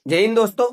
जय हिंद दोस्तों।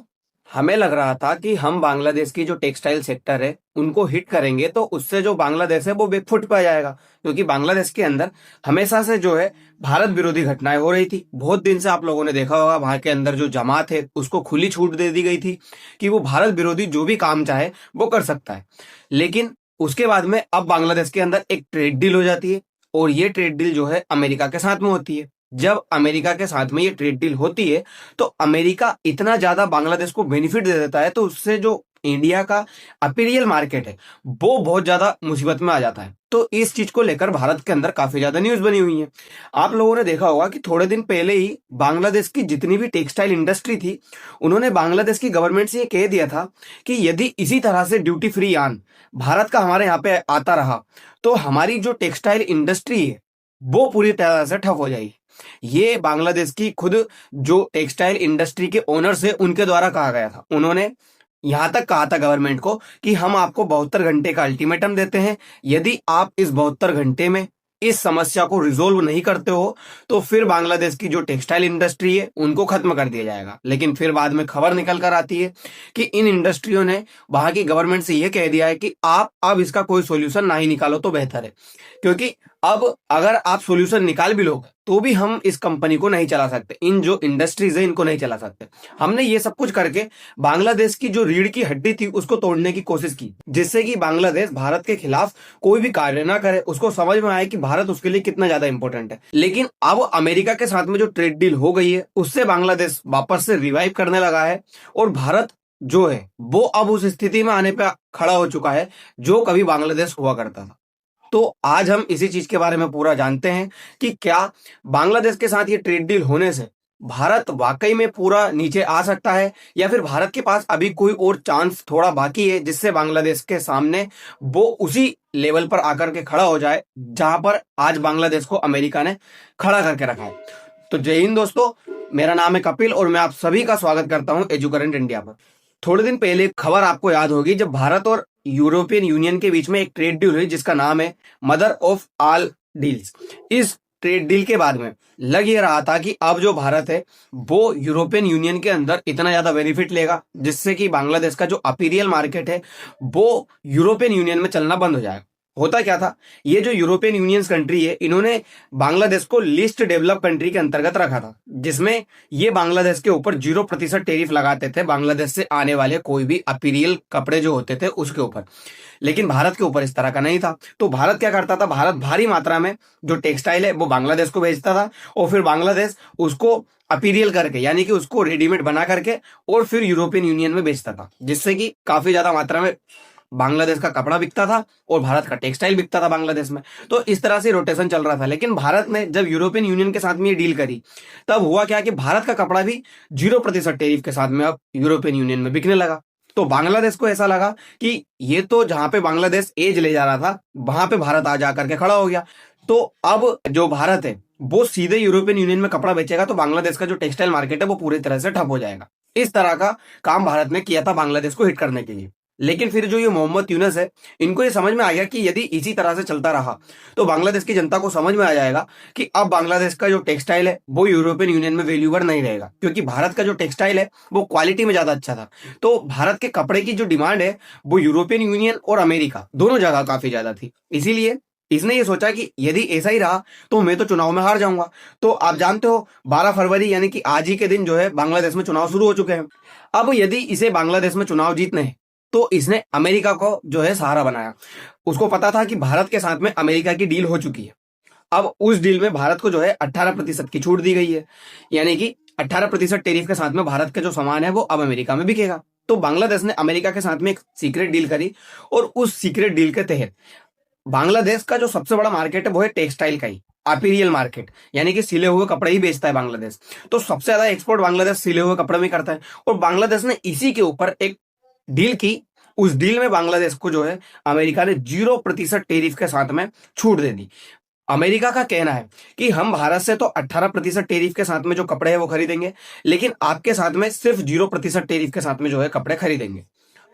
हमें लग रहा था कि हम बांग्लादेश की जो टेक्सटाइल सेक्टर है उनको हिट करेंगे तो उससे जो बांग्लादेश है वो बैकफुट पे आ जाएगा, क्योंकि बांग्लादेश के अंदर हमेशा से जो है भारत विरोधी घटनाएं हो रही थी। बहुत दिन से आप लोगों ने देखा होगा वहां के अंदर जो जमात है उसको खुली छूट दे दी गई थी कि वो भारत विरोधी जो भी काम चाहे वो कर सकता है। लेकिन उसके बाद में अब बांग्लादेश के अंदर एक ट्रेड डील हो जाती है, और ये ट्रेड डील जो है अमेरिका के साथ में होती है। जब अमेरिका के साथ में ये ट्रेड डील होती है तो अमेरिका इतना ज्यादा बांग्लादेश को बेनिफिट दे देता है, तो उससे जो इंडिया का अपीरियल मार्केट है वो बहुत ज्यादा मुसीबत में आ जाता है। तो इस चीज को लेकर भारत के अंदर काफी ज्यादा न्यूज बनी हुई है। आप लोगों ने देखा होगा कि थोड़े दिन पहले ही बांग्लादेश की जितनी भी टेक्सटाइल इंडस्ट्री थी उन्होंने बांग्लादेश की गवर्नमेंट से ये कह दिया था कि यदि इसी तरह से ड्यूटी फ्री यान भारत का हमारे यहाँ पे आता रहा तो हमारी जो टेक्सटाइल इंडस्ट्री है वो पूरी तरह से ठप हो जाएगी। ये बांग्लादेश की खुद जो टेक्सटाइल इंडस्ट्री के ओनर्स है उनके द्वारा कहा गया था। उन्होंने यहां तक कहा था गवर्नमेंट को कि हम आपको 72 घंटे का अल्टीमेटम देते हैं, यदि आप इस 72 घंटे में इस समस्या को रिजोल्व नहीं करते हो तो फिर बांग्लादेश की जो टेक्सटाइल इंडस्ट्री है उनको खत्म कर दिया जाएगा। लेकिन फिर बाद में खबर निकल कर आती है कि इन इंडस्ट्रियों ने वहां की गवर्नमेंट से यह कह दिया है कि आप अब इसका कोई सोल्यूशन ना ही निकालो तो बेहतर है, क्योंकि अब अगर आप सोल्यूशन निकाल भी लोगे तो भी हम इस कंपनी को नहीं चला सकते, इन जो इंडस्ट्रीज है इनको नहीं चला सकते। हमने ये सब कुछ करके बांग्लादेश की जो रीढ़ की हड्डी थी उसको तोड़ने की कोशिश की, जिससे कि बांग्लादेश भारत के खिलाफ कोई भी कार्य ना करे, उसको समझ में आए कि भारत उसके लिए कितना ज्यादा इंपॉर्टेंट है। लेकिन अब अमेरिका के साथ में जो ट्रेड डील हो गई है उससे बांग्लादेश वापस से रिवाइव करने लगा है, और भारत जो है वो अब उस स्थिति में आने पर खड़ा हो चुका है जो कभी बांग्लादेश हुआ करता था। तो आज हम इसी चीज के बारे में पूरा जानते हैं कि क्या बांग्लादेश के साथ ये ट्रेड डील होने से भारत वाकई में पूरा नीचे आ सकता है, या फिर भारत के पास अभी कोई और चांस थोड़ा बाकी है जिससे बांग्लादेश के सामने वो उसी लेवल पर आकर के खड़ा हो जाए जहां पर आज बांग्लादेश को अमेरिका ने खड़ा करके रखा है। तो जय हिंद दोस्तों, मेरा नाम है कपिल और मैं आप सभी का स्वागत करता हूं एजुकरेंट इंडिया पर। थोड़े दिन पहले एक खबर आपको याद होगी जब भारत और यूरोपियन यूनियन के बीच में एक ट्रेड डील हुई जिसका नाम है मदर ऑफ ऑल डील्स। इस ट्रेड डील के बाद में लग ये रहा था कि अब जो भारत है वो यूरोपियन यूनियन के अंदर इतना ज्यादा बेनिफिट लेगा जिससे कि बांग्लादेश का जो अपीरियल मार्केट है वो यूरोपियन यूनियन में चलना बंद हो जाएगा। होता क्या था, ये जो यूरोपियन यूनियन कंट्री है इन्होंने बांग्लादेश को लिस्ट डेवलप कंट्री के अंतर्गत रखा था, जिसमें ये बांग्लादेश के ऊपर 0% टेरिफ लगाते थे बांग्लादेश से आने वाले कोई भी अपीरियल कपड़े जो होते थे उसके ऊपर। लेकिन भारत के ऊपर इस तरह का नहीं था। तो भारत क्या करता था, भारत भारी मात्रा में जो टेक्सटाइल है वो बांग्लादेश को भेजता था, और फिर बांग्लादेश उसको अपीरियल करके यानी कि उसको रेडीमेड बना करके और फिर यूरोपियन यूनियन में बेचता था, जिससे कि काफी ज्यादा मात्रा में बांग्लादेश का कपड़ा बिकता था और भारत का टेक्सटाइल बिकता था बांग्लादेश में। तो इस तरह से रोटेशन चल रहा था। लेकिन भारत ने जब यूरोपियन यूनियन के साथ में ये डील करी तब हुआ क्या कि भारत का कपड़ा भी 0% टेरिफ के साथ में अब यूरोपियन यूनियन में बिकने लगा। तो बांग्लादेश को ऐसा लगा कि ये तो जहां पे बांग्लादेश एज ले जा रहा था वहां पे भारत आ जाकर के खड़ा हो गया। तो अब जो भारत है वो सीधे यूरोपियन यूनियन में कपड़ा बेचेगा तो बांग्लादेश का जो टेक्सटाइल मार्केट है वो पूरी तरह से ठप हो जाएगा। इस तरह का काम भारत ने किया था बांग्लादेश को हिट करने के लिए। लेकिन फिर जो ये मोहम्मद यूनस है इनको ये समझ में आ गया कि यदि इसी तरह से चलता रहा तो बांग्लादेश की जनता को समझ में आ जाएगा कि अब बांग्लादेश का जो टेक्सटाइल है वो यूरोपियन यूनियन में वैल्यूएबल नहीं रहेगा, क्योंकि भारत का जो टेक्सटाइल है वो क्वालिटी में ज्यादा अच्छा था। तो भारत के कपड़े की जो डिमांड है वो यूरोपियन यूनियन और अमेरिका दोनों जगह काफी ज्यादा थी। इसीलिए इसने ये सोचा कि यदि ऐसा ही रहा तो मैं तो चुनाव में हार जाऊंगा। तो आप जानते हो 12 फरवरी यानी कि आज ही के दिन जो है बांग्लादेश में चुनाव शुरू हो चुके हैं। अब यदि इसे बांग्लादेश में चुनाव जीतने हैं तो इसने अमेरिका को जो है सहारा बनाया। उसको पता था कि भारत के साथ में अमेरिका की डील हो चुकी है। अब उस डील में भारत को जो है 18% की छूट दी गई है, यानी कि 18% टेरिफ के साथ में भारत का जो सामान है वो अब अमेरिका में बिकेगा। तो बांग्लादेश ने अमेरिका के साथ में एक सीक्रेट डील करी, और उस सीक्रेट डील के तहत बांग्लादेश का जो सबसे बड़ा मार्केट है वो है टेक्सटाइल का ही, अपीरियल मार्केट, यानी कि सिले हुए कपड़े ही बेचता है बांग्लादेश। तो सबसे ज्यादा एक्सपोर्ट बांग्लादेश सिले हुए कपड़े में करता है, और बांग्लादेश ने इसी के ऊपर एक डील की। उस डील में बांग्लादेश को जो है अमेरिका ने 0% टेरिफ के साथ में छूट दे दी। अमेरिका का कहना है कि हम भारत से तो 18% टेरिफ के साथ में जो कपड़े हैं वो खरीदेंगे, लेकिन आपके साथ में सिर्फ 0% टेरिफ के साथ में जो है कपड़े खरीदेंगे।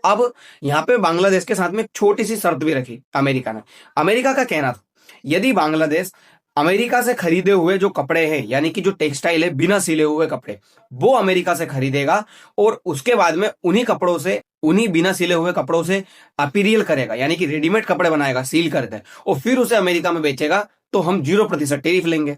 अब यहाँ पे बांग्लादेश के साथ में एक छोटी सी शर्त भी रखी अमेरिका ने। अमेरिका का कहना था यदि बांग्लादेश अमेरिका से खरीदे हुए जो कपड़े हैं, यानी कि जो टेक्सटाइल है बिना सिले हुए कपड़े, वो अमेरिका से खरीदेगा और उसके बाद में उन्हीं कपड़ों से, उन्हीं बिना सिले हुए कपड़ों से अपीरियल करेगा, यानी कि रेडीमेड कपड़े बनाएगा सील करके, और फिर उसे अमेरिका में बेचेगा। तो हम 0% टेरिफ लेंगे।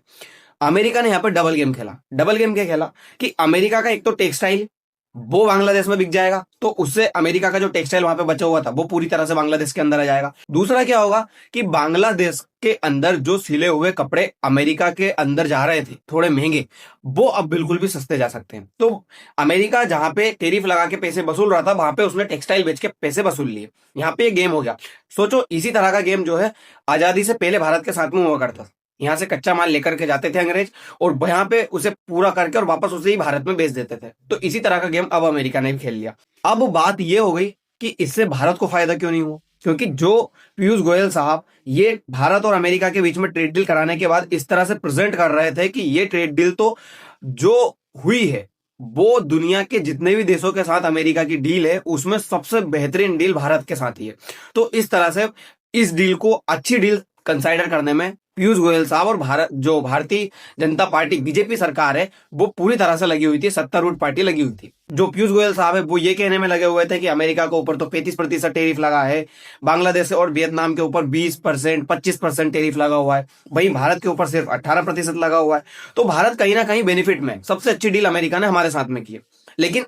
अमेरिका ने यहाँ पर डबल गेम खेला। डबल गेम क्या खेला कि अमेरिका का एक तो टेक्सटाइल वो बांग्लादेश में बिक जाएगा, तो उससे अमेरिका का जो टेक्सटाइल वहां पे बचा हुआ था वो पूरी तरह से बांग्लादेश के अंदर आ जाएगा। दूसरा क्या होगा कि बांग्लादेश के अंदर जो सिले हुए कपड़े अमेरिका के अंदर जा रहे थे थोड़े महंगे, वो अब बिल्कुल भी सस्ते जा सकते हैं। तो अमेरिका जहां पे टेरिफ लगा के पैसे वसूल रहा था, वहां पे उसने टेक्सटाइल बेच के पैसे वसूल लिए। यहाँ पे ये गेम हो गया। सोचो, इसी तरह का गेम जो है आजादी से पहले भारत के साथ में हुआ करता था। यहाँ से कच्चा माल लेकर के जाते थे अंग्रेज, और यहाँ पे उसे पूरा करके और वापस उसे ही भारत में बेच देते थे। तो इसी तरह का गेम अब अमेरिका ने भी खेल लिया। अब बात ये हो गई कि इससे भारत को फायदा क्यों नहीं हुआ, क्योंकि जो पीयूष गोयल साहब ये भारत और अमेरिका के बीच में ट्रेड डील कराने के बाद इस तरह से प्रेजेंट कर रहे थे कि ये ट्रेड डील तो जो हुई है वो दुनिया के जितने भी देशों के साथ अमेरिका की डील है उसमें सबसे बेहतरीन डील भारत के साथ ही है। तो इस तरह से इस डील को अच्छी डील कंसाइडर करने में पीयूष गोयल साहब और भारतीय जनता पार्टी बीजेपी सरकार है वो पूरी तरह से लगी हुई थी, सत्तारूढ़ पार्टी लगी हुई थी। जो पीयूष गोयल साहब है वो ये कहने में लगे हुए थे कि अमेरिका के ऊपर तो 35% टेरिफ लगा है, बांग्लादेश और वियतनाम के ऊपर 20%, 25% टेरिफ लगा हुआ है, वहीं भारत के ऊपर सिर्फ 18% लगा हुआ है। तो भारत कहीं ना कहीं बेनिफिट में, सबसे अच्छी डील अमेरिका ने हमारे साथ में की है। लेकिन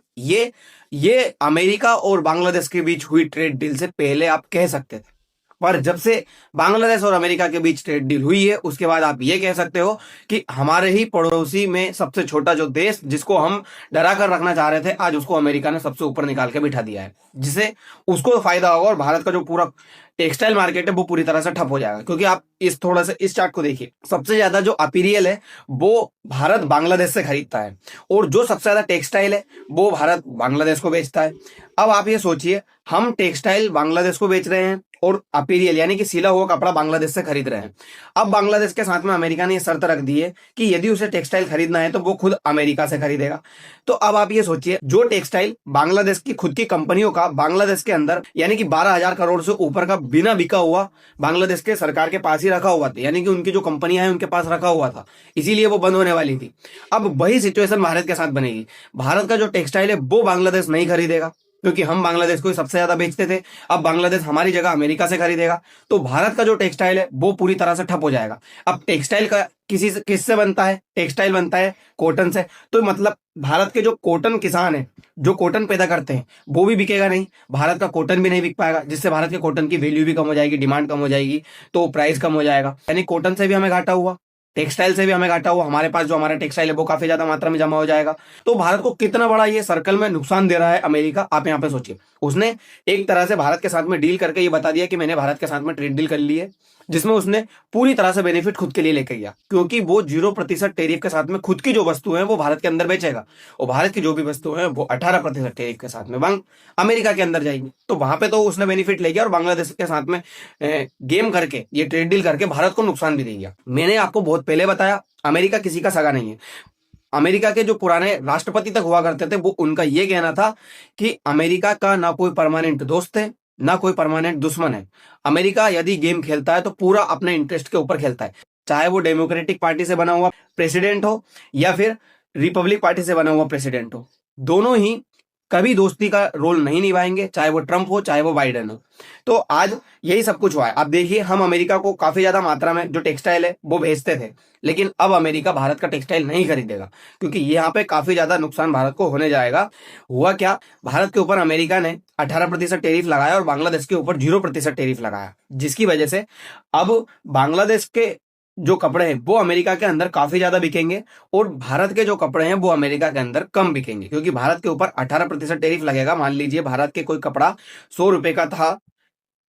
ये अमेरिका और बांग्लादेश के बीच हुई ट्रेड डील से पहले आप कह सकते थे, पर जब से बांग्लादेश और अमेरिका के बीच ट्रेड डील हुई है उसके बाद आप ये कह सकते हो कि हमारे ही पड़ोसी में सबसे छोटा जो देश जिसको हम डरा कर रखना चाह रहे थे, आज उसको अमेरिका ने सबसे ऊपर निकाल के बिठा दिया है, जिससे उसको फायदा होगा और भारत का जो पूरा टेक्सटाइल मार्केट है वो पूरी तरह से ठप हो जाएगा। क्योंकि आप इस थोड़ा सा इस चार्ट को देखिए, सबसे ज्यादा जो अपीरियल है वो भारत बांग्लादेश से खरीदता है, और जो सबसे ज्यादा टेक्सटाइल है वो भारत बांग्लादेश को बेचता है। अब आप ये सोचिए, हम टेक्सटाइल बांग्लादेश को बेच रहे हैं और अपीरियल यानी कि सिला हुआ कपड़ा बांग्लादेश से खरीद रहे हैं। अब बांग्लादेश के साथ में अमेरिका ने यह शर्त रख दी है कि यदि उसे टेक्सटाइल खरीदना है तो वो खुद अमेरिका से खरीदेगा। तो अब आप ये सोचिए, जो टेक्सटाइल बांग्लादेश की खुद की कंपनियों का बांग्लादेश के अंदर यानी कि 12,000 करोड़ से ऊपर का बिना बिका हुआ बांग्लादेश के सरकार के पास ही रखा हुआ था, यानी कि उनकी जो कंपनियां हैं उनके पास रखा हुआ था, इसीलिए वो बंद होने वाली थी। अब वही सिचुएशन भारत के साथ बनेगी। भारत का जो टेक्सटाइल है वो बांग्लादेश नहीं खरीदेगा, क्योंकि हम बांग्लादेश को सबसे ज्यादा बेचते थे। अब बांग्लादेश हमारी जगह अमेरिका से खरीदेगा, तो भारत का जो टेक्सटाइल है वो पूरी तरह से ठप हो जाएगा। अब टेक्सटाइल का किससे बनता है? टेक्सटाइल बनता है कॉटन से। तो मतलब भारत के जो कॉटन किसान है, जो कॉटन पैदा करते हैं, वो भी बिकेगा नहीं, भारत का कॉटन भी नहीं बिक पाएगा, जिससे भारत के कॉटन की वैल्यू भी कम हो जाएगी, डिमांड कम हो जाएगी, तो प्राइस कम हो जाएगा। यानी कॉटन से भी हमें घाटा हुआ, टेक्सटाइल से भी हमें घाटा हुआ, हमारे पास जो हमारा टेक्सटाइल है वो काफी ज्यादा मात्रा में जमा हो जाएगा। तो भारत को कितना बड़ा ये सर्कल में नुकसान दे रहा है अमेरिका, आप यहाँ पे सोचिए। उसने एक तरह से भारत के साथ में डील करके ये बता दिया कि मैंने भारत के साथ में ट्रेड डील कर ली है, जिसमें उसने पूरी तरह से बेनिफिट खुद के लिए लेके गया, क्योंकि वो 0% टेरिफ के साथ में खुद की जो वस्तु है वो भारत के अंदर बेचेगा, और भारत की जो भी वस्तु है वो 18% टेरिफ के साथ में अमेरिका के अंदर जाएगी। तो वहां पे तो उसने बेनिफिट ले गया, और बांग्लादेश के साथ में गेम करके, ये ट्रेड डील करके भारत को नुकसान भी दे गया। मैंने आपको बहुत पहले बताया, अमेरिका किसी का सगा नहीं है। अमेरिका के जो पुराने राष्ट्रपति तक हुआ करते थे, वो उनका ये कहना था कि अमेरिका का ना कोई परमानेंट दोस्त है ना कोई परमानेंट दुश्मन है। अमेरिका यदि गेम खेलता है तो पूरा अपने इंटरेस्ट के ऊपर खेलता है, चाहे वो डेमोक्रेटिक पार्टी से बना हुआ प्रेसिडेंट हो या फिर रिपब्लिक पार्टी से बना हुआ प्रेसिडेंट हो, दोनों ही कभी दोस्ती का रोल नहीं निभाएंगे, चाहे वो ट्रंप हो चाहे वो बाइडेन हो। तो आज यही सब कुछ हुआ है। आप देखिए, हम अमेरिका को काफी ज्यादा मात्रा में जो टेक्सटाइल है वो भेजते थे, लेकिन अब अमेरिका भारत का टेक्सटाइल नहीं खरीदेगा, क्योंकि यहाँ पे काफी ज्यादा नुकसान भारत को होने जाएगा। हुआ क्या, भारत के ऊपर अमेरिका ने 18% टेरिफ लगाया और बांग्लादेश के ऊपर 0% टेरिफ लगाया, जिसकी वजह से अब बांग्लादेश के जो कपड़े हैं वो अमेरिका के अंदर काफी ज्यादा बिकेंगे, और भारत के जो कपड़े हैं वो अमेरिका के अंदर कम बिकेंगे, क्योंकि भारत के ऊपर 18% टेरिफ लगेगा। मान लीजिए भारत के कोई कपड़ा 100 रुपए का था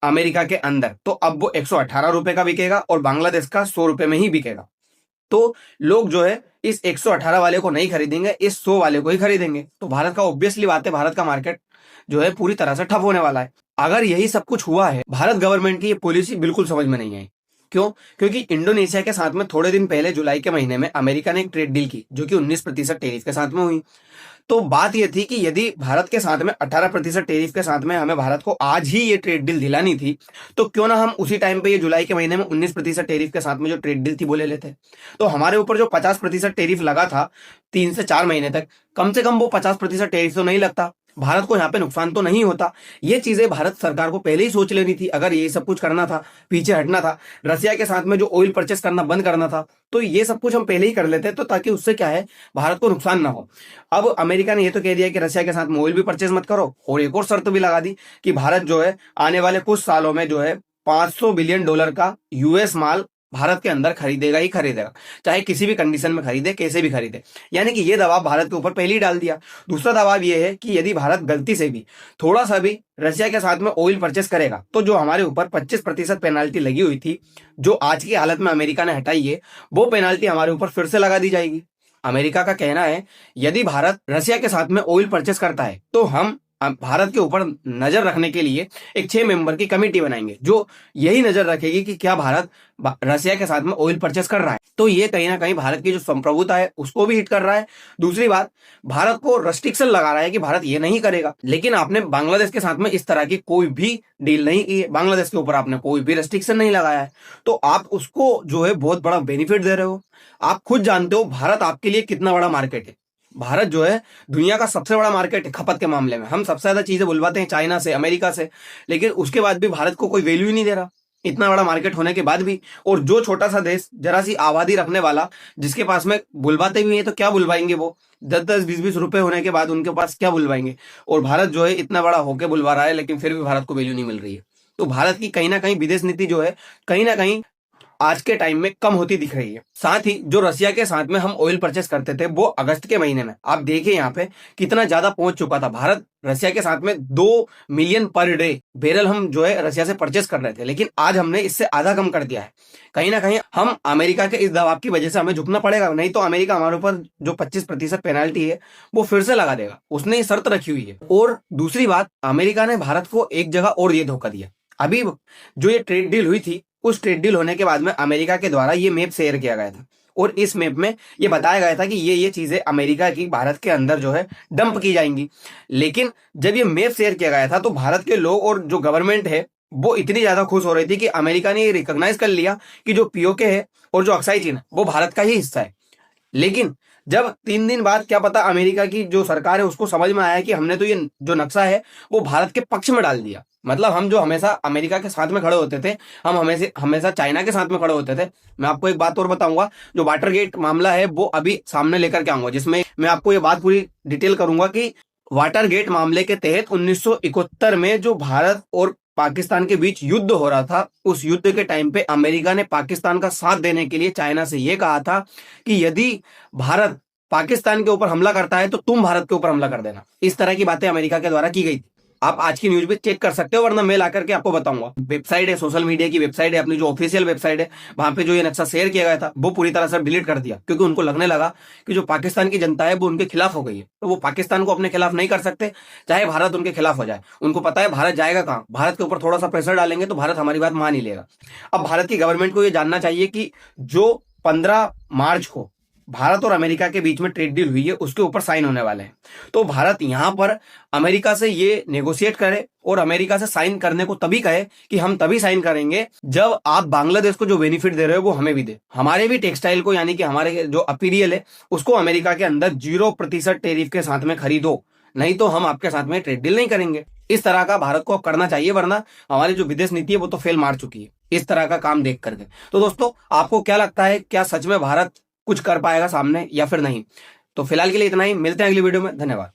अमेरिका के अंदर, तो अब वो 118 रुपए का बिकेगा, और बांग्लादेश का 100 रुपए में ही बिकेगा। तो लोग जो है इस 118 वाले को नहीं खरीदेंगे, इस 100 वाले को ही खरीदेंगे। तो भारत का ऑब्वियसली बात है, भारत का मार्केट जो है पूरी तरह से ठप होने वाला है। अगर यही सब कुछ हुआ है, भारत गवर्नमेंट की ये पॉलिसी बिल्कुल समझ में नहीं आई। क्यों? क्योंकि इंडोनेशिया के साथ में थोड़े दिन पहले जुलाई के महीने में अमेरिका ने एक ट्रेड डील की, जो कि 19% टेरिफ के साथ में हुई। तो बात यह थी कि यदि भारत के साथ में 18% टैरिफ के साथ में हमें भारत को आज ही ये ट्रेड डील दिलानी थी, तो क्यों ना हम उसी टाइम पे ये जुलाई के महीने में 19% टैरिफ के साथ में जो ट्रेड डील थी वो ले लेते। तो हमारे ऊपर जो 50% टैरिफ लगा था 3 से 4 महीने तक, कम से कम वो 50% टैरिफ तो नहीं लगता, भारत को यहाँ पे नुकसान तो नहीं होता। ये चीजें भारत सरकार को पहले ही सोच लेनी थी। अगर ये सब कुछ करना था, पीछे हटना था, रसिया के साथ में जो ऑयल परचेस करना बंद करना था, तो ये सब कुछ हम पहले ही कर लेते, तो ताकि उससे क्या है, भारत को नुकसान ना हो। अब अमेरिका ने ये तो कह दिया कि रसिया के साथ में ऑयल भी परचेस मत करो, और एक और शर्त भी लगा दी कि भारत जो है आने वाले कुछ सालों में जो है $500 बिलियन का यूएस माल भारत के अंदर खरीदेगा ही खरीदेगा, चाहे किसी भी कंडीशन में खरीदे, कैसे भी खरीदे। यानी कि ये दबाव भारत के ऊपर पहले ही डाल दिया। दूसरा दबाव ये है कि यदि भारत गलती से भी थोड़ा सा भी रशिया के साथ में ऑयल परचेस करेगा, तो जो हमारे ऊपर 25% पेनाल्टी लगी हुई थी, जो आज की हालत में अमेरिका ने हटाई है, वो पेनाल्टी हमारे ऊपर फिर से लगा दी जाएगी। अमेरिका का कहना है यदि भारत रशिया के साथ में ऑयल परचेस करता है, तो हम भारत के ऊपर नजर रखने के लिए एक 6 मेंबर की कमेटी बनाएंगे, जो यही नजर रखेगी कि क्या भारत रशिया के साथ में ऑयल परचेस कर रहा है। तो ये कहीं ना कहीं भारत की जो संप्रभुता है उसको भी हिट कर रहा है। दूसरी बात, भारत को रेस्ट्रिक्शन लगा रहा है कि भारत ये नहीं करेगा। लेकिन आपने बांग्लादेश के साथ में इस तरह की कोई भी डील नहीं की है, बांग्लादेश के ऊपर आपने कोई भी रेस्ट्रिक्शन नहीं लगाया है, तो आप उसको जो है बहुत बड़ा बेनिफिट दे रहे हो। आप खुद जानते हो भारत आपके लिए कितना बड़ा मार्केट है। भारत जो है दुनिया का सबसे बड़ा मार्केट है खपत के मामले में। हम सबसे ज्यादा चीजें बुलवाते हैं चाइना से, अमेरिका से, लेकिन उसके बाद भी भारत को कोई वैल्यू ही नहीं दे रहा, इतना बड़ा मार्केट होने के बाद भी। और जो छोटा सा देश, जरा सी आबादी रखने वाला, जिसके पास में बुलवाते भी हैं तो क्या बुलवाएंगे, वो 10-10, 20-20 रुपए होने के बाद उनके पास क्या बुलवाएंगे। और भारत जो है इतना बड़ा होके बुलवा रहा है, लेकिन फिर भी भारत को वैल्यू नहीं मिल रही है। तो भारत की कहीं ना कहीं विदेश नीति जो है कहीं ना कहीं आज के टाइम में कम होती दिख रही है। साथ ही जो रशिया के साथ में हम ऑयल परचेस करते थे, वो अगस्त के महीने में आप देखिए यहाँ पे कितना ज्यादा पहुंच चुका था। भारत रशिया के साथ में 2 मिलियन पर डे बैरल हम जो है रशिया से परचेस कर रहे थे, लेकिन आज हमने इससे आधा कम कर दिया है। कहीं ना कहीं हम अमेरिका के इस दबाव की वजह से हमें झुकना पड़ेगा, नहीं तो अमेरिका हमारे ऊपर जो 25% पेनाल्टी है वो फिर से लगा देगा। उसने ये शर्त रखी हुई है। और दूसरी बात, अमेरिका ने भारत को एक जगह और ये धोखा दिया। अभी जो ये ट्रेड डील हुई थी, उस ट्रेड डील होने के बाद में अमेरिका के द्वारा ये मैप शेयर किया गया था, और इस मैप में ये बताया गया था कि ये चीजें अमेरिका की भारत के अंदर जो है डंप की जाएंगी। लेकिन जब ये मैप शेयर किया गया था, तो भारत के लोग और जो गवर्नमेंट है वो इतनी ज्यादा खुश हो रही थी कि अमेरिका ने ये रिकॉग्नाइज कर लिया कि जो पीओके है और जो अक्साई चीन है वो भारत का ही हिस्सा है। लेकिन जब 3 दिन बाद क्या पता अमेरिका की जो सरकार है उसको समझ में आया कि हमने तो ये जो नक्शा है वो भारत के पक्ष में डाल दिया। मतलब हम जो हमेशा अमेरिका के साथ में खड़े होते थे, हम हमेशा चाइना के साथ में खड़े होते थे। मैं आपको एक बात और बताऊंगा, जो वाटरगेट मामला है वो अभी सामने लेकर के आऊंगा, जिसमें मैं आपको ये बात पूरी डिटेल करूंगा कि वाटरगेट मामले के तहत 1971 में जो भारत और पाकिस्तान के बीच युद्ध हो रहा था, उस युद्ध के टाइम पे अमेरिका ने पाकिस्तान का साथ देने के लिए चाइना से यह कहा था कि यदि भारत पाकिस्तान के ऊपर हमला करता है तो तुम भारत के ऊपर हमला कर देना। इस तरह की बातें अमेरिका के द्वारा की गई थी। आप आज की न्यूज भी चेक कर सकते हो, वरना मैं ला करके आपको बताऊंगा। वेबसाइट है, सोशल मीडिया की वेबसाइट है, अपनी जो ऑफिशियल वेबसाइट है, वहां पे जो ये नक्शा शेयर किया गया था वो पूरी तरह से डिलीट कर दिया, क्योंकि उनको लगने लगा कि जो पाकिस्तान की जनता है वो उनके खिलाफ हो गई है। तो वो पाकिस्तान को अपने खिलाफ नहीं कर सकते, चाहे भारत उनके खिलाफ हो जाए। उनको पता है भारत जाएगा कहाँ, भारत के ऊपर थोड़ा सा प्रेशर डालेंगे तो भारत हमारी बात मान ही लेगा। अब भारत की गवर्नमेंट को ये जानना चाहिए कि जो 15 मार्च को भारत और अमेरिका के बीच में ट्रेड डील हुई है उसके ऊपर साइन होने वाले हैं, तो भारत यहां पर अमेरिका से ये नेगोशिएट करे और अमेरिका से साइन करने को तभी कहे कि हम तभी साइन करेंगे जब आप बांग्लादेश को जो बेनिफिट दे रहे हो वो हमें भी दे। हमारे भी टेक्सटाइल को, यानी कि हमारे जो अपीरियल है उसको अमेरिका के अंदर 0% टैरिफ के साथ में खरीदो, नहीं तो हम आपके साथ में ट्रेड डील नहीं करेंगे। इस तरह का भारत को करना चाहिए, वरना हमारी जो विदेश नीति है वो तो फेल मार चुकी है इस तरह का काम देख करके। तो दोस्तों, आपको क्या लगता है, क्या सच में भारत कुछ कर पाएगा सामने या फिर नहीं? तो फिलहाल के लिए इतना ही, मिलते हैं अगली वीडियो में। धन्यवाद।